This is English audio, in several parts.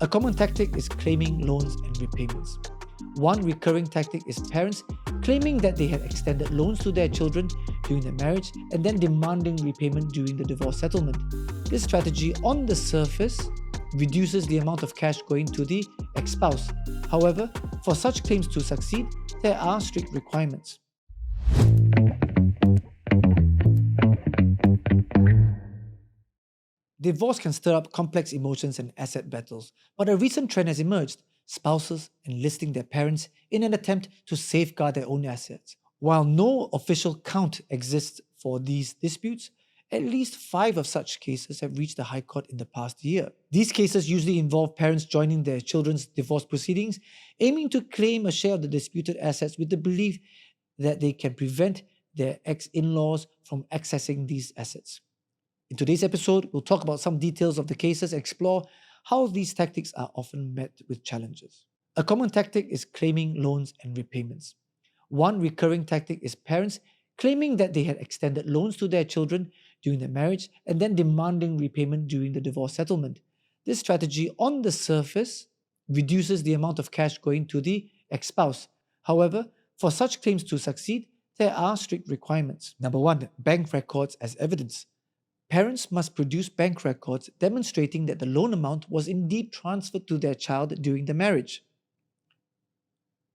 A common tactic is claiming loans and repayments. One recurring tactic is parents claiming that they had extended loans to their children during their marriage and then demanding repayment during the divorce settlement. This strategy, on the surface, reduces the amount of cash going to the ex-spouse. However, for such claims to succeed, there are strict requirements. Divorce can stir up complex emotions and asset battles, but a recent trend has emerged: spouses enlisting their parents in an attempt to safeguard their own assets. While no official count exists for these disputes, at least 5 of such cases have reached the High Court in the past year. These cases usually involve parents joining their children's divorce proceedings, aiming to claim a share of the disputed assets with the belief that they can prevent their ex-in-laws from accessing these assets. In today's episode, we'll talk about some details of the cases and explore how these tactics are often met with challenges. A common tactic is claiming loans and repayments. One recurring tactic is parents claiming that they had extended loans to their children during their marriage and then demanding repayment during the divorce settlement. This strategy, on the surface, reduces the amount of cash going to the ex-spouse. However, for such claims to succeed, there are strict requirements. Number 1, bank records as evidence. Parents must produce bank records demonstrating that the loan amount was indeed transferred to their child during the marriage.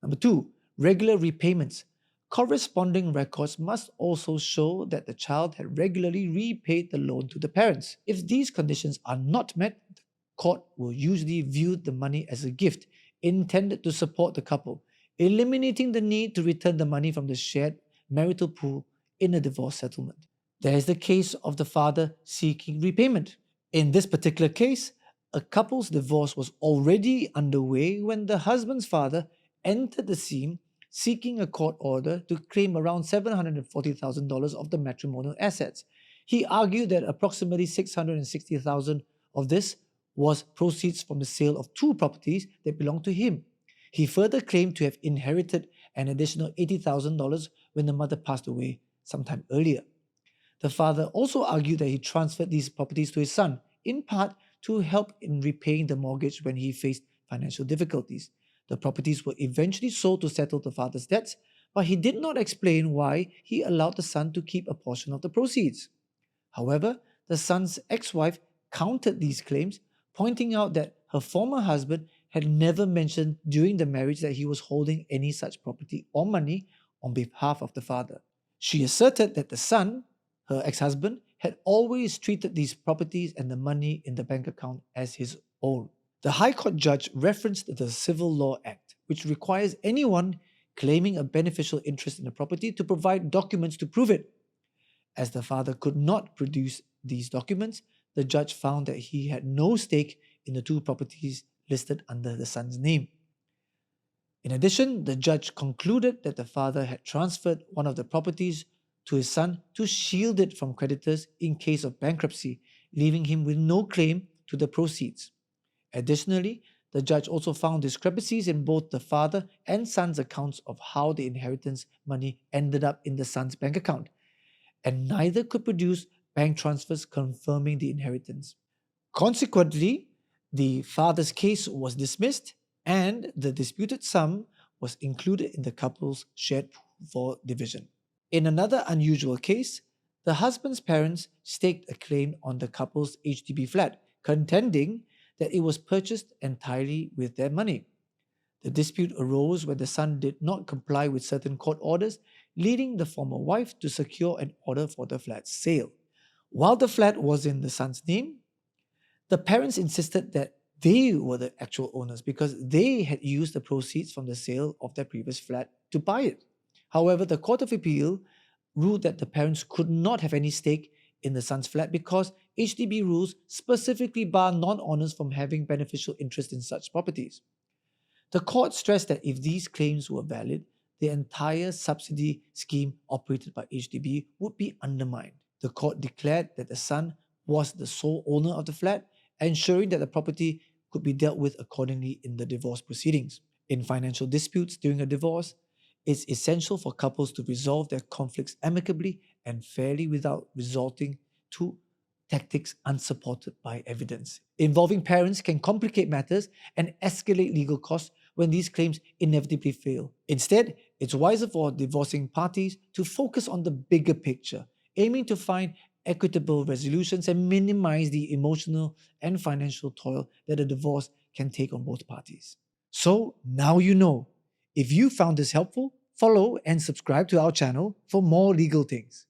Number 2, regular repayments. Corresponding records must also show that the child had regularly repaid the loan to the parents. If these conditions are not met, the court will usually view the money as a gift intended to support the couple, eliminating the need to return the money from the shared marital pool in a divorce settlement. There is the case of the father seeking repayment. In this particular case, a couple's divorce was already underway when the husband's father entered the scene seeking a court order to claim around $740,000 of the matrimonial assets. He argued that approximately $660,000 of this was proceeds from the sale of 2 properties that belonged to him. He further claimed to have inherited an additional $80,000 when the mother passed away sometime earlier. The father also argued that he transferred these properties to his son, in part to help in repaying the mortgage when he faced financial difficulties. The properties were eventually sold to settle the father's debts, but he did not explain why he allowed the son to keep a portion of the proceeds. However, the son's ex-wife countered these claims, pointing out that her former husband had never mentioned during the marriage that he was holding any such property or money on behalf of the father. She asserted that the son, her ex-husband, had always treated these properties and the money in the bank account as his own. The High Court judge referenced the Civil Law Act, which requires anyone claiming a beneficial interest in a property to provide documents to prove it. As the father could not produce these documents, the judge found that he had no stake in the 2 properties listed under the son's name. In addition, the judge concluded that the father had transferred one of the properties to his son to shield it from creditors in case of bankruptcy, leaving him with no claim to the proceeds. Additionally, the judge also found discrepancies in both the father and son's accounts of how the inheritance money ended up in the son's bank account, and neither could produce bank transfers confirming the inheritance. Consequently, the father's case was dismissed and the disputed sum was included in the couple's shared pool for division. In another unusual case, the husband's parents staked a claim on the couple's HDB flat, contending that it was purchased entirely with their money. The dispute arose when the son did not comply with certain court orders, leading the former wife to secure an order for the flat's sale. While the flat was in the son's name, the parents insisted that they were the actual owners because they had used the proceeds from the sale of their previous flat to buy it. However, the Court of Appeal ruled that the parents could not have any stake in the son's flat because HDB rules specifically bar non-owners from having beneficial interest in such properties. The court stressed that if these claims were valid, the entire subsidy scheme operated by HDB would be undermined. The court declared that the son was the sole owner of the flat, ensuring that the property could be dealt with accordingly in the divorce proceedings. In financial disputes during a divorce, it's essential for couples to resolve their conflicts amicably and fairly without resorting to tactics unsupported by evidence. Involving parents can complicate matters and escalate legal costs when these claims inevitably fail. Instead, it's wiser for divorcing parties to focus on the bigger picture, aiming to find equitable resolutions and minimize the emotional and financial toll that a divorce can take on both parties. So now you know. If you found this helpful, follow and subscribe to our channel for more legal things.